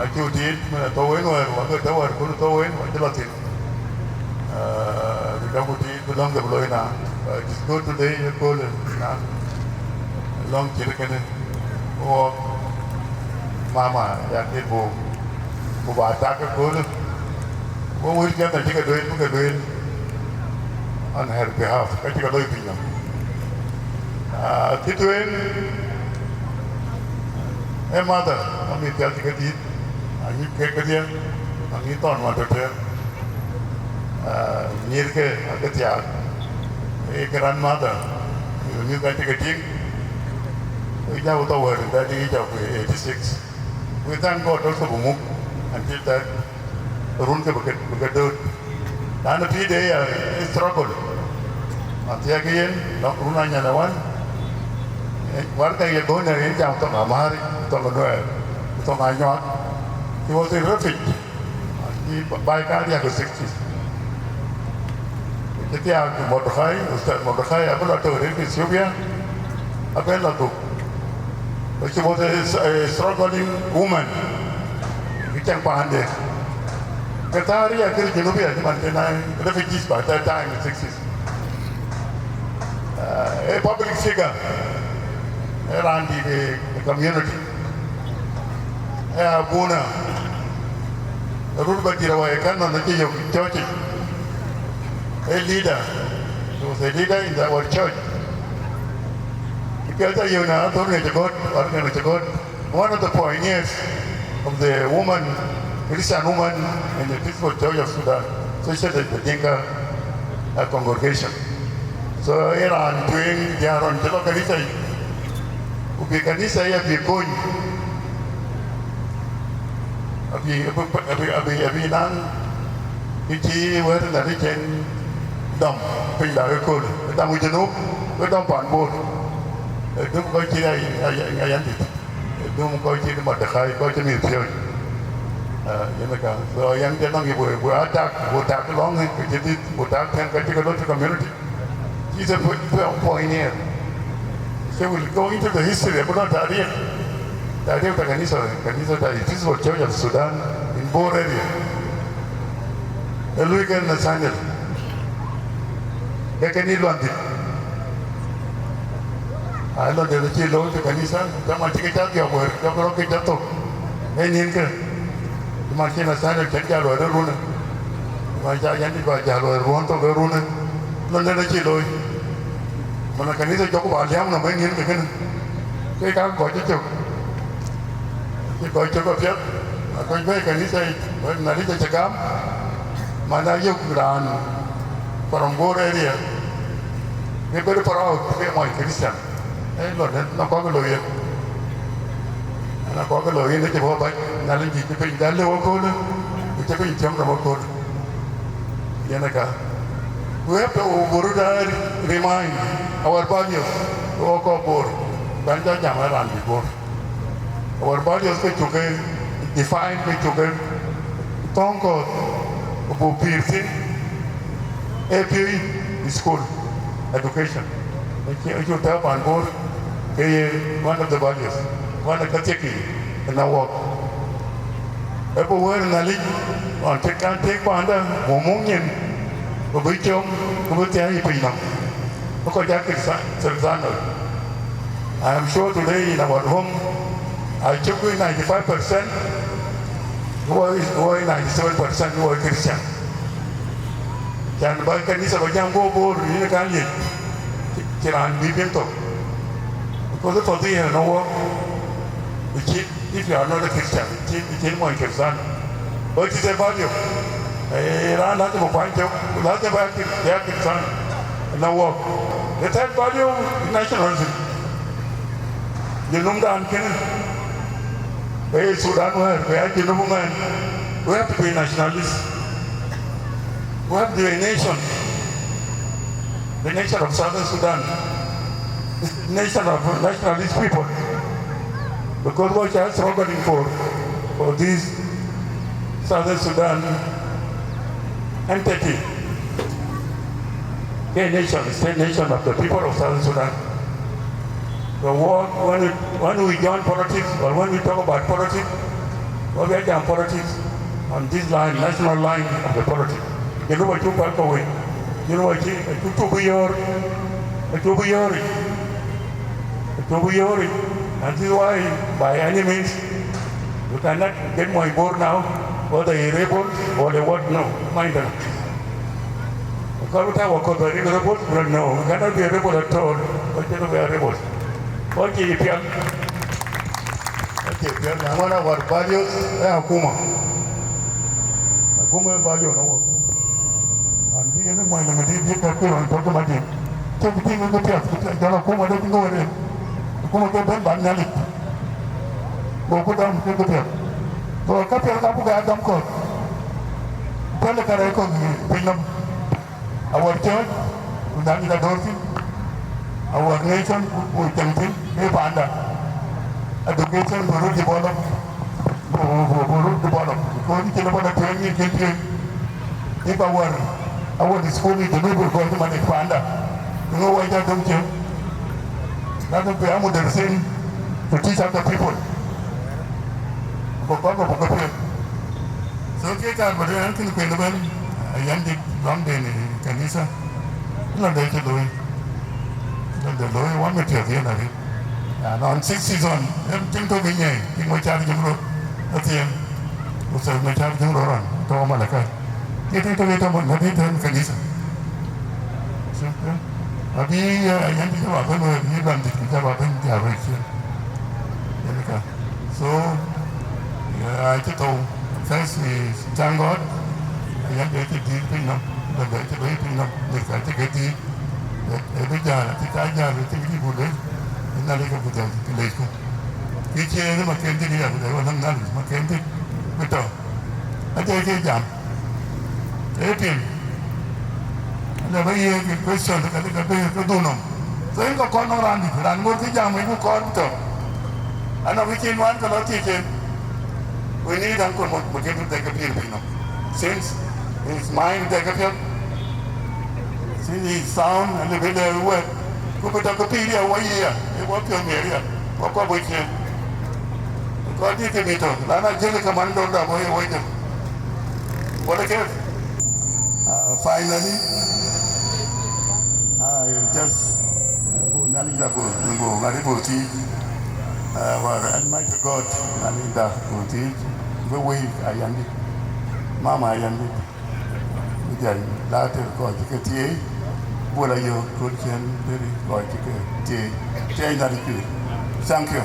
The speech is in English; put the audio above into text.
Ajutin tawin wa ke tawar kun tawin wa jelatin kamuti belong ke beloina just go today you call na long cirkan o mama ya ke bu bata ke call wo wil kan ta ke doin on her behalf ka ke doi pinam kituen mother ami tel ke dit ani ke dia ani ton ma to near ke agatia a grandmother you got to get in we now over that age of 86 we thank God also for until that run ke buket dan pi day struggle nanti again nak runanya lawan warga yang gona yang jauh tak amari tak menua tak banyak he was a refugee di baiknya dia ke 60s jadi aku Mordechai, Ustaz Mordechai, aku nak tahu di Ethiopia, apa yang laku? She was a struggling woman, kita paham dia. Kita hari akhir Junubia di mana refugees by that time in 60s. A public figure around the community. Buna, rule by the Rawakan on the church. A leader, he was a leader in our church. Because you know, one of the pioneers of the woman, Christian woman in the peaceful church of Sudan, especially the Dinka congregation. So Iran doing their own kanisa, ubi kanisa ya bikun, abi nang, iti wer na richen. Dom pin da ko da mu jenu ko dom pan bor dum ko ci ay yan dit dum ko ci ma da khay ko ci mi fiyo yana ka so yang de nang bu attack long ko ci dit bu attack kan ka ci ko community he's a pioneer so we'll go into the history but not that the kanisa that it is for church of Sudan in Bor area and we can assign it Dia ni luar dit. Alah dia cilo tu kanisa, sama cikgu dia buat, dia kalau kita tu, ni ke, macam mana kerja luar runa, macam yang di bawah luar ruang tu runa, mana dia cilo, mana kanisa jauh baliam nama ni ke kan, kita kau cakap, kita cakap siap, aku baik kanisa, nanti kita cakap, mana yuk dan from Bor area. We're very proud to be a Christian. Lord, not going to lose it. And I'm going to lose it. It's about Nalan Jipping, that little code, which have been jumped about code. Yanaka. We have to remind our values to walk on board. Banda Jamaran before. Our values to define to Tonko, Bupirsi, AP school. Education. You tell on board one of the values, one of the checking in our work. Everywhere in the league, on take Panda, Momunian, Ubichum, Ubutia Pinam. I am sure today in our home, I took 95% who are 97% who are Christian. Jangan bayangkan ni sebagian bor ini kan ni kiraan bibir tu. Because for the no work, if you are not a Christian, it's more Christian. But it's a value. Iran has a point of that about their Christian no work. The third value is nationalism. You know that in Sudan, where you know man, we have to be nationalists. We have the nation of Southern Sudan, nation of nationalist people, because what you are struggling for this Southern Sudan entity, state nation of the people of Southern Sudan. The war, when we join politics or when we talk about politics, Well, we are politics on this line, national line of the politics. You know what you call away. You know what you and this is why, by any means, you cannot get my board now, whether a rebel or the what, no, mind them. Because we have a rebel, no, we cannot be a rebel at all, but we are rebels. Okay, if you are, one of our values is Akuma. Akuma value, no. And we are not going to be on top of my team. So we think of the path, Akuma doesn't go in. Akuma can be banally. Go put down the path. So a couple of Adam code. Tell the Karako, our church, we have the Dorothy, our nation, we can think, we found education, we will develop, according to the training, if our school is the neighborhood government expand, you know why that don't you? That will be a modern thing to teach other people. So, okay, but I think we will end it long day in Kanisa. Not there to do it. Not the lawyer, one material here. And on 6 season, everything to be here. In my charge, you know, at the end, was a matter of run to Malaka. Getting to get about nothing to Kanisa. So, I be a young people are going to give them the Javan direction. So, I told thanks to thank God. I am going to do things up. The way to do things up. The fact that every day, I think I got to think people live. And now they go to the lake. Each year, the Mackenzie here, they were not Mackenzie. But I take a jump. 18. And the way you question, the Dunum. So you got corner around it. And what the jam, you call it. And now we can want to not teach him. We need Uncle Mukim to take a pill, since his mind take a pill, since his sound and the way they work. Go to the pill, 1 year, they work your area, walk up with him. God did it, Lana Jelly Commando, the way waiting. What again? Finally, I just Almighty God, Nalinda, the way I am, Mama, I am, later God, the tea, what are you, good and very God, tea, thank you.